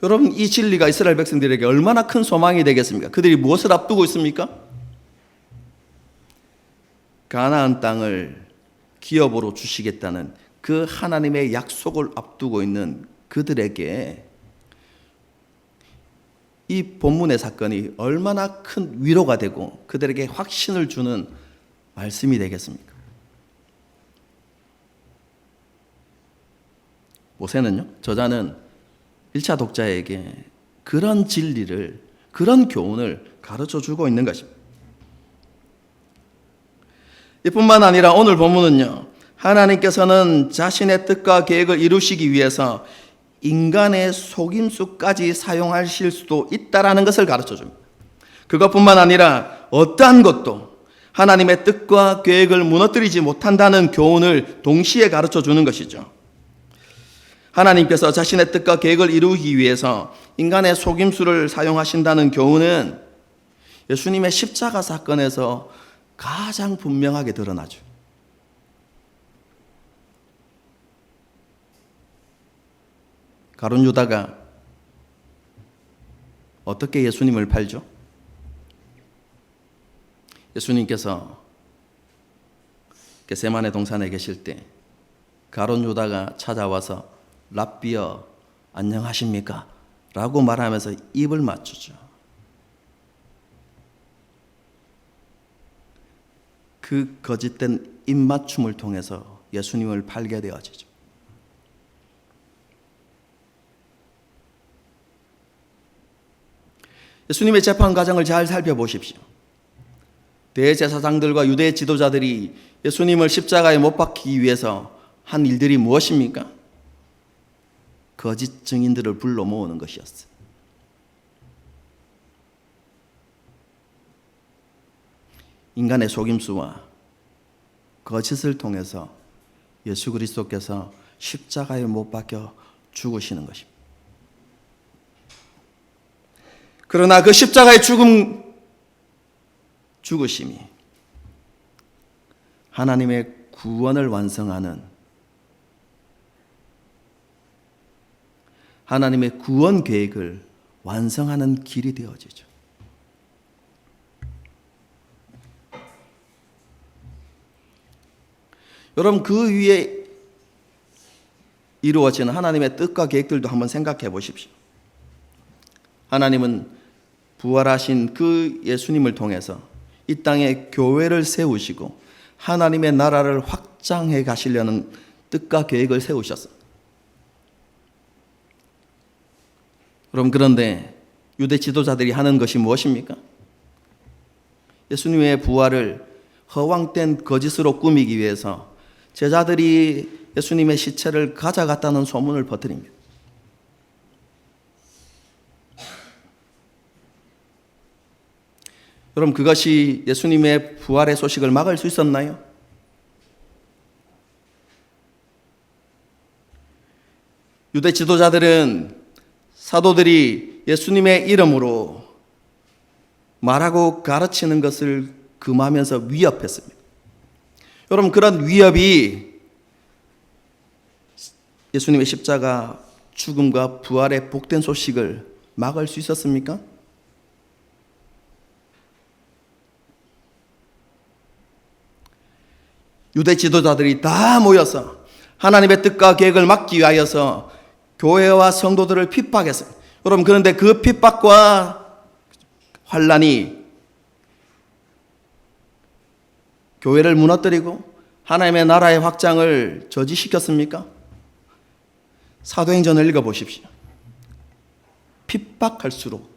Speaker 1: 여러분, 이 진리가 이스라엘 백성들에게 얼마나 큰 소망이 되겠습니까? 그들이 무엇을 앞두고 있습니까? 가나안 땅을 기업으로 주시겠다는 그 하나님의 약속을 앞두고 있는 그들에게 이 본문의 사건이 얼마나 큰 위로가 되고 그들에게 확신을 주는 말씀이 되겠습니까? 모세는요, 저자는 1차 독자에게 그런 진리를, 그런 교훈을 가르쳐 주고 있는 것입니다. 이뿐만 아니라 오늘 본문은요, 하나님께서는 자신의 뜻과 계획을 이루시기 위해서 인간의 속임수까지 사용하실 수도 있다라는 것을 가르쳐 줍니다. 그것뿐만 아니라 어떠한 것도 하나님의 뜻과 계획을 무너뜨리지 못한다는 교훈을 동시에 가르쳐 주는 것이죠. 하나님께서 자신의 뜻과 계획을 이루기 위해서 인간의 속임수를 사용하신다는 교훈은 예수님의 십자가 사건에서 가장 분명하게 드러나죠. 가룟 유다가 어떻게 예수님을 팔죠? 예수님께서 겟세마네 동산에 계실 때 가룟 유다가 찾아와서 랍비여 안녕하십니까? 라고 말하면서 입을 맞추죠. 그 거짓된 입맞춤을 통해서 예수님을 팔게 되어지죠. 예수님의 재판 과정을 잘 살펴보십시오. 대제사장들과 유대 지도자들이 예수님을 십자가에 못 박히기 위해서 한 일들이 무엇입니까? 거짓 증인들을 불러 모으는 것이었어요. 인간의 속임수와 거짓을 통해서 예수 그리스도께서 십자가에 못 박혀 죽으시는 것입니다. 그러나 그 십자가의 죽으심이 하나님의 구원을 완성하는, 하나님의 구원 계획을 완성하는 길이 되어지죠. 여러분, 그 위에 이루어지는 하나님의 뜻과 계획들도 한번 생각해 보십시오. 하나님은 부활하신 그 예수님을 통해서 이 땅에 교회를 세우시고 하나님의 나라를 확장해 가시려는 뜻과 계획을 세우셨습니다. 여러분, 그런데 유대 지도자들이 하는 것이 무엇입니까? 예수님의 부활을 허황된 거짓으로 꾸미기 위해서 제자들이 예수님의 시체를 가져갔다는 소문을 퍼뜨립니다. 여러분, 그것이 예수님의 부활의 소식을 막을 수 있었나요? 유대 지도자들은 사도들이 예수님의 이름으로 말하고 가르치는 것을 금하면서 위협했습니다. 여러분, 그런 위협이 예수님의 십자가 죽음과 부활의 복된 소식을 막을 수 있었습니까? 유대 지도자들이 다 모여서 하나님의 뜻과 계획을 막기 위하여서 교회와 성도들을 핍박했어요. 여러분, 그런데 그 핍박과 환란이 교회를 무너뜨리고 하나님의 나라의 확장을 저지시켰습니까? 사도행전을 읽어보십시오. 핍박할수록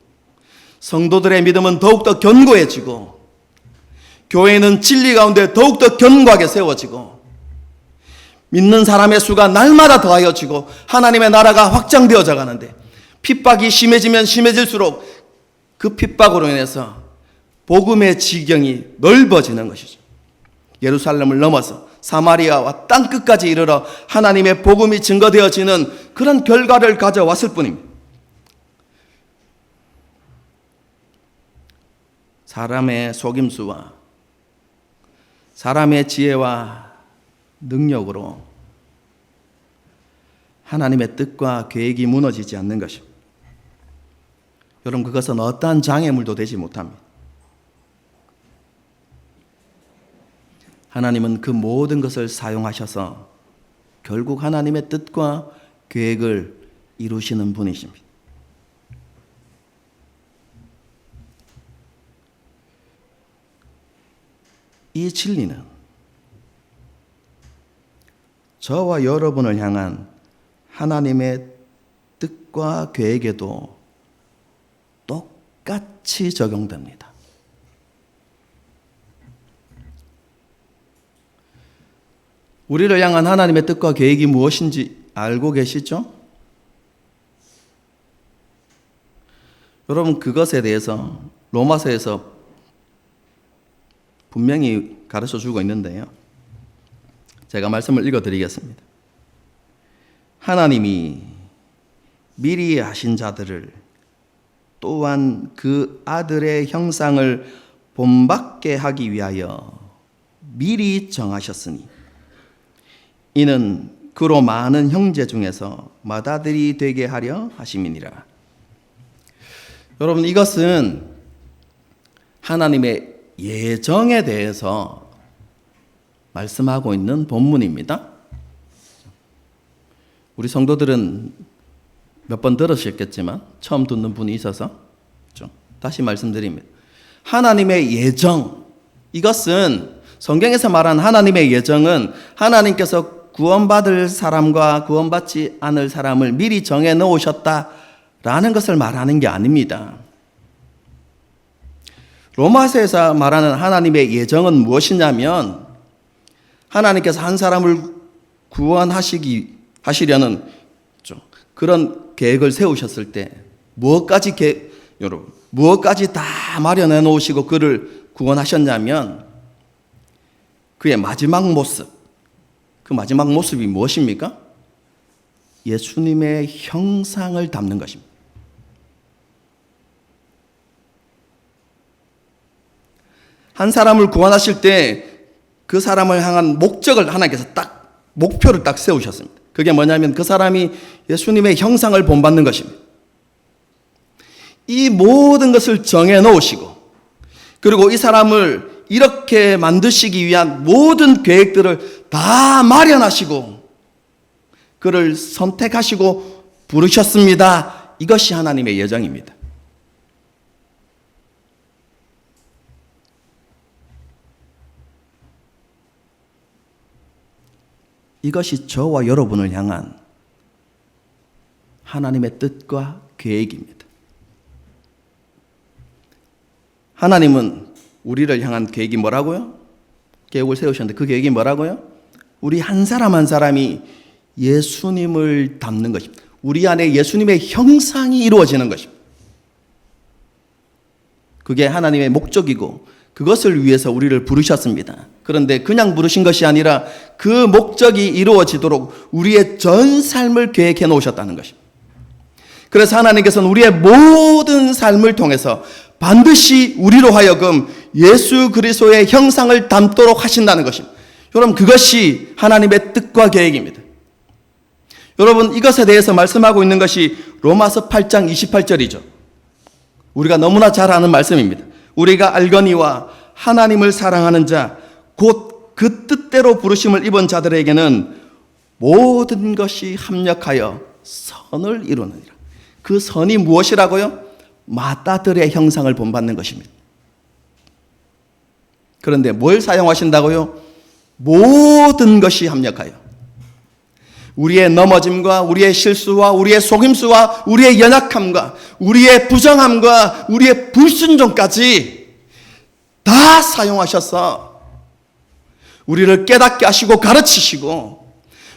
Speaker 1: 성도들의 믿음은 더욱더 견고해지고 교회는 진리 가운데 더욱더 견고하게 세워지고 믿는 사람의 수가 날마다 더하여지고 하나님의 나라가 확장되어져 가는데, 핍박이 심해지면 심해질수록 그 핍박으로 인해서 복음의 지경이 넓어지는 것이죠. 예루살렘을 넘어서 사마리아와 땅끝까지 이르러 하나님의 복음이 증거되어지는 그런 결과를 가져왔을 뿐입니다. 사람의 속임수와 사람의 지혜와 능력으로 하나님의 뜻과 계획이 무너지지 않는 것입니다. 여러분, 그것은 어떠한 장애물도 되지 못합니다. 하나님은 그 모든 것을 사용하셔서 결국 하나님의 뜻과 계획을 이루시는 분이십니다. 이 진리는 저와 여러분을 향한 하나님의 뜻과 계획에도 똑같이 적용됩니다. 우리를 향한 하나님의 뜻과 계획이 무엇인지 알고 계시죠? 여러분, 그것에 대해서 로마서에서 분명히 가르쳐 주고 있는데요. 제가 말씀을 읽어드리겠습니다. 하나님이 미리 아신 자들을 또한 그 아들의 형상을 본받게 하기 위하여 미리 정하셨으니 이는 그로 많은 형제 중에서 맏아들이 되게 하려 하심이니라. 여러분, 이것은 하나님의 예정에 대해서 말씀하고 있는 본문입니다. 우리 성도들은 몇 번 들으셨겠지만 처음 듣는 분이 있어서 다시 말씀드립니다. 하나님의 예정, 이것은 성경에서 말한 하나님의 예정은 하나님께서 구원받을 사람과 구원받지 않을 사람을 미리 정해 놓으셨다라는 것을 말하는 게 아닙니다. 로마서에서 말하는 하나님의 예정은 무엇이냐면 하나님께서 한 사람을 구원하시려는 그런 계획을 세우셨을 때 무엇까지 다 마련해 놓으시고 그를 구원하셨냐면 그의 마지막 모습, 그 마지막 모습이 무엇입니까? 예수님의 형상을 담는 것입니다. 한 사람을 구원하실 때 그 사람을 향한 목적을 하나님께서 목표를 딱 세우셨습니다. 그게 뭐냐면 그 사람이 예수님의 형상을 본받는 것입니다. 이 모든 것을 정해 놓으시고 그리고 이 사람을 이렇게 만드시기 위한 모든 계획들을 다 마련하시고 그를 선택하시고 부르셨습니다. 이것이 하나님의 예정입니다. 이것이 저와 여러분을 향한 하나님의 뜻과 계획입니다. 하나님은 우리를 향한 계획이 뭐라고요? 계획을 세우셨는데 그 계획이 뭐라고요? 우리 한 사람 한 사람이 예수님을 닮는 것입니다. 우리 안에 예수님의 형상이 이루어지는 것입니다. 그게 하나님의 목적이고 그것을 위해서 우리를 부르셨습니다. 그런데 그냥 부르신 것이 아니라 그 목적이 이루어지도록 우리의 전 삶을 계획해 놓으셨다는 것입니다. 그래서 하나님께서는 우리의 모든 삶을 통해서 반드시 우리로 하여금 예수 그리스도의 형상을 담도록 하신다는 것입니다. 여러분, 그것이 하나님의 뜻과 계획입니다. 여러분, 이것에 대해서 말씀하고 있는 것이 로마서 8장 28절이죠. 우리가 너무나 잘 아는 말씀입니다. 우리가 알거니와 하나님을 사랑하는 자 곧 그 뜻대로 부르심을 입은 자들에게는 모든 것이 합력하여 선을 이루느니라. 그 선이 무엇이라고요? 맏아들의 형상을 본받는 것입니다. 그런데 뭘 사용하신다고요? 모든 것이 합력하여 우리의 넘어짐과 우리의 실수와 우리의 속임수와 우리의 연약함과 우리의 부정함과 우리의 불순종까지 다 사용하셔서 우리를 깨닫게 하시고 가르치시고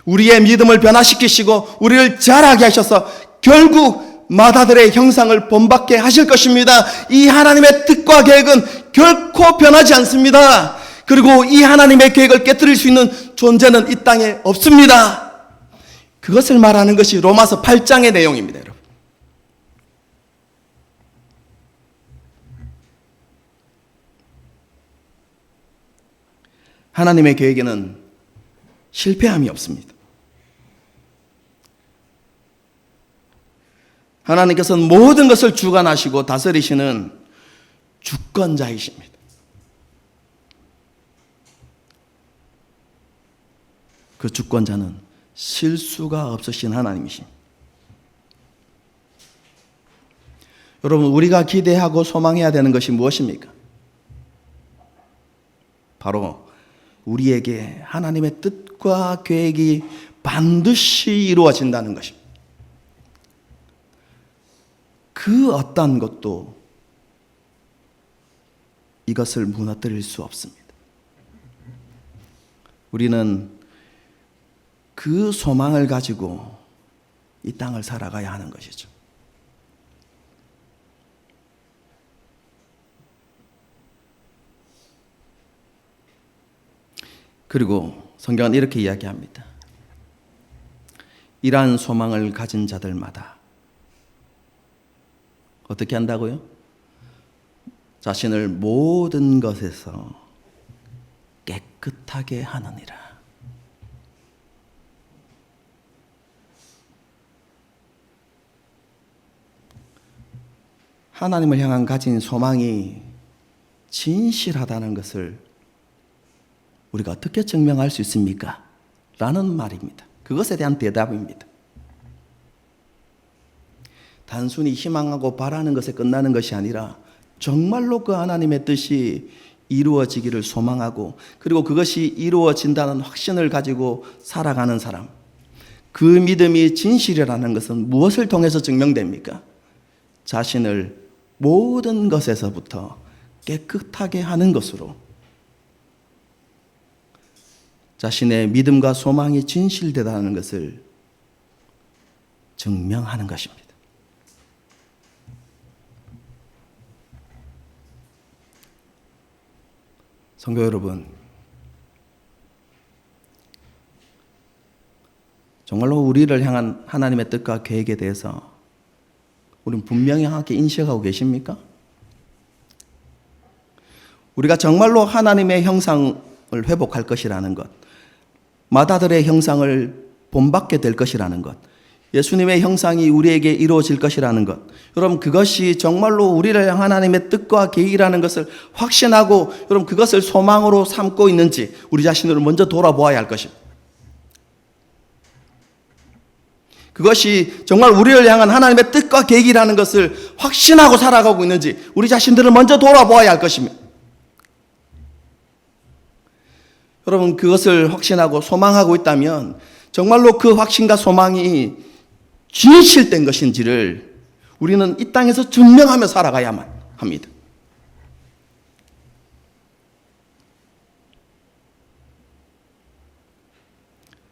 Speaker 1: 우리의 믿음을 변화시키시고 우리를 자라게 하셔서 결국 맏아들의 형상을 본받게 하실 것입니다. 이 하나님의 뜻과 계획은 결코 변하지 않습니다. 그리고 이 하나님의 계획을 깨뜨릴 수 있는 존재는 이 땅에 없습니다. 그것을 말하는 것이 로마서 8장의 내용입니다, 여러분. 하나님의 계획에는 실패함이 없습니다. 하나님께서는 모든 것을 주관하시고 다스리시는 주권자이십니다. 그 주권자는 실수가 없으신 하나님이십니다. 여러분, 우리가 기대하고 소망해야 되는 것이 무엇입니까? 바로 우리에게 하나님의 뜻과 계획이 반드시 이루어진다는 것입니다. 그 어떤 것도 이것을 무너뜨릴 수 없습니다. 우리는 그 소망을 가지고 이 땅을 살아가야 하는 것이죠. 그리고 성경은 이렇게 이야기합니다. 이러한 소망을 가진 자들마다 어떻게 한다고요? 자신을 모든 것에서 깨끗하게 하느니라. 하나님을 향한 가진 소망이 진실하다는 것을 우리가 어떻게 증명할 수 있습니까? 라는 말입니다. 그것에 대한 대답입니다. 단순히 희망하고 바라는 것에 끝나는 것이 아니라 정말로 그 하나님의 뜻이 이루어지기를 소망하고, 그리고 그것이 이루어진다는 확신을 가지고 살아가는 사람, 그 믿음이 진실이라는 것은 무엇을 통해서 증명됩니까? 자신을 모든 것에서부터 깨끗하게 하는 것으로 자신의 믿음과 소망이 진실되다는 것을 증명하는 것입니다. 성도 여러분, 정말로 우리를 향한 하나님의 뜻과 계획에 대해서 우리는 분명하게 인식하고 계십니까? 우리가 정말로 하나님의 형상을 회복할 것이라는 것, 마다들의 형상을 본받게 될 것이라는 것, 예수님의 형상이 우리에게 이루어질 것이라는 것, 여러분, 그것이 정말로 우리를 향한 하나님의 뜻과 계획이라는 것을 확신하고 여러분 그것을 소망으로 삼고 있는지 우리 자신을 먼저 돌아보아야 할 것입니다. 그것이 정말 우리를 향한 하나님의 뜻과 계획이라는 것을 확신하고 살아가고 있는지 우리 자신들을 먼저 돌아보아야 할 것입니다. 여러분, 그것을 확신하고 소망하고 있다면 정말로 그 확신과 소망이 진실된 것인지를 우리는 이 땅에서 증명하며 살아가야만 합니다.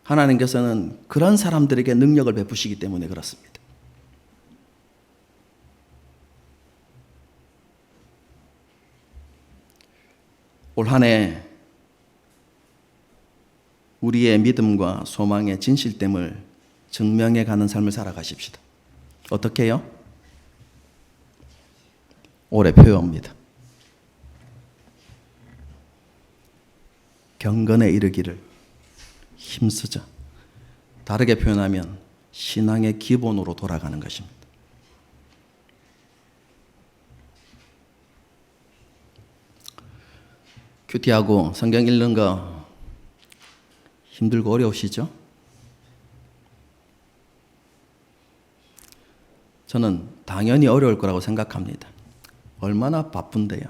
Speaker 1: 하나님께서는 그런 사람들에게 능력을 베푸시기 때문에 그렇습니다. 올 한 해 우리의 믿음과 소망의 진실됨을 증명해 가는 삶을 살아가십시다. 어떻게 해요? 올해 표어입니다. 경건에 이르기를 힘쓰자. 다르게 표현하면 신앙의 기본으로 돌아가는 것입니다. 큐티하고 성경 읽는 거 힘들고 어려우시죠? 저는 당연히 어려울 거라고 생각합니다. 얼마나 바쁜데요.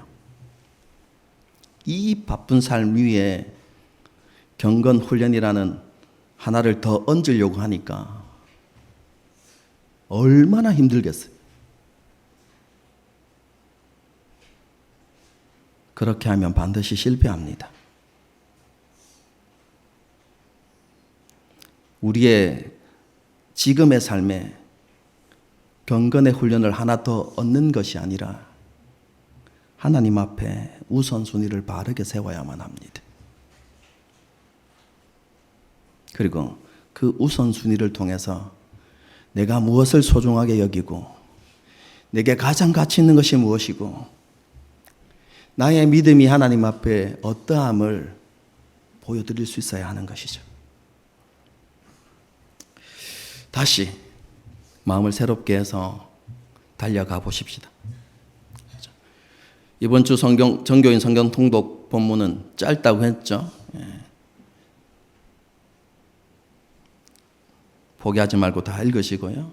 Speaker 1: 이 바쁜 삶 위에 경건 훈련이라는 하나를 더 얹으려고 하니까 얼마나 힘들겠어요. 그렇게 하면 반드시 실패합니다. 우리의 지금의 삶에 경건의 훈련을 하나 더 얻는 것이 아니라 하나님 앞에 우선순위를 바르게 세워야만 합니다. 그리고 그 우선순위를 통해서 내가 무엇을 소중하게 여기고 내게 가장 가치 있는 것이 무엇이고 나의 믿음이 하나님 앞에 어떠함을 보여드릴 수 있어야 하는 것이죠. 다시 마음을 새롭게 해서 달려가 보십시다. 이번 주 정교인 성경 통독 본문은 짧다고 했죠. 포기하지 말고 다 읽으시고요.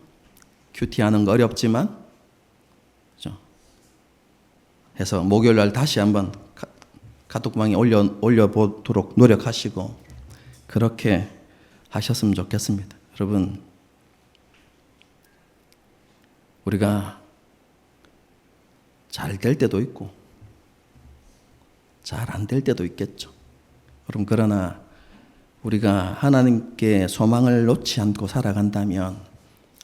Speaker 1: 큐티하는 거 어렵지만 해서 목요일 날 다시 한번 카톡방에 올려보도록 노력하시고 그렇게 하셨으면 좋겠습니다. 여러분, 우리가 잘 될 때도 있고 잘 안 될 때도 있겠죠. 여러분, 그러나 우리가 하나님께 소망을 놓지 않고 살아간다면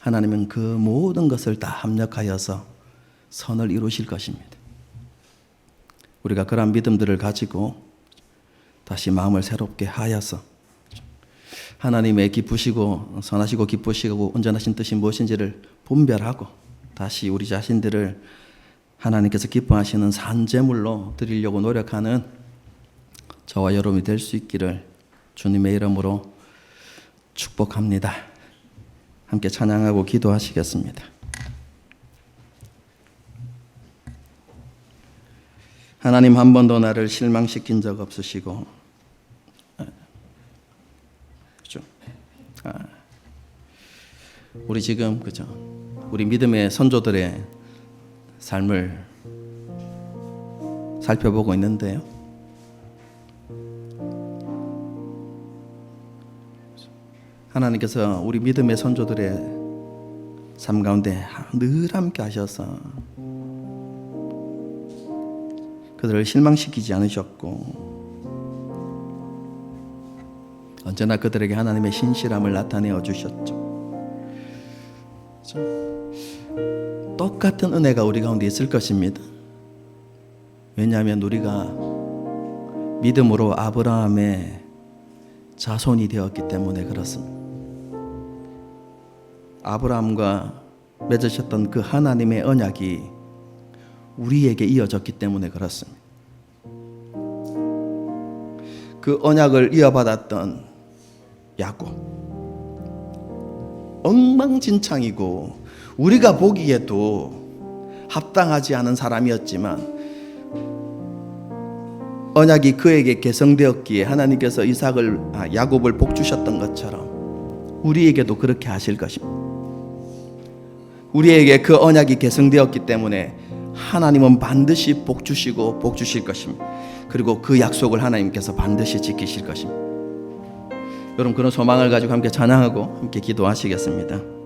Speaker 1: 하나님은 그 모든 것을 다 합력하여서 선을 이루실 것입니다. 우리가 그러한 믿음들을 가지고 다시 마음을 새롭게 하여서 하나님의 기쁘시고 선하시고 기쁘시고 온전하신 뜻이 무엇인지를 분별하고 다시 우리 자신들을 하나님께서 기뻐하시는 산제물로 드리려고 노력하는 저와 여러분이 될 수 있기를 주님의 이름으로 축복합니다. 함께 찬양하고 기도하시겠습니다. 하나님, 한 번도 나를 실망시킨 적 없으시고 그죠? 우리 지금 그죠? 우리 믿음의 선조들의 삶을 살펴보고 있는데요. 하나님께서 우리 믿음의 선조들의 삶 가운데 늘 함께 하셔서 그들을 실망시키지 않으셨고 언제나 그들에게 하나님의 신실함을 나타내어 주셨죠. 똑같은 은혜가 우리 가운데 있을 것입니다. 왜냐하면 우리가 믿음으로 아브라함의 자손이 되었기 때문에 그렇습니다. 아브라함과 맺으셨던 그 하나님의 언약이 우리에게 이어졌기 때문에 그렇습니다. 그 언약을 이어받았던 야곱, 엉망진창이고 우리가 보기에도 합당하지 않은 사람이었지만 언약이 그에게 개성되었기에 하나님께서 야곱을 복 주셨던 것처럼 우리에게도 그렇게 하실 것입니다. 우리에게 그 언약이 개성되었기 때문에 하나님은 반드시 복 주시고 복 주실 것입니다. 그리고 그 약속을 하나님께서 반드시 지키실 것입니다. 여러분, 그런 소망을 가지고 함께 찬양하고 함께 기도하시겠습니다.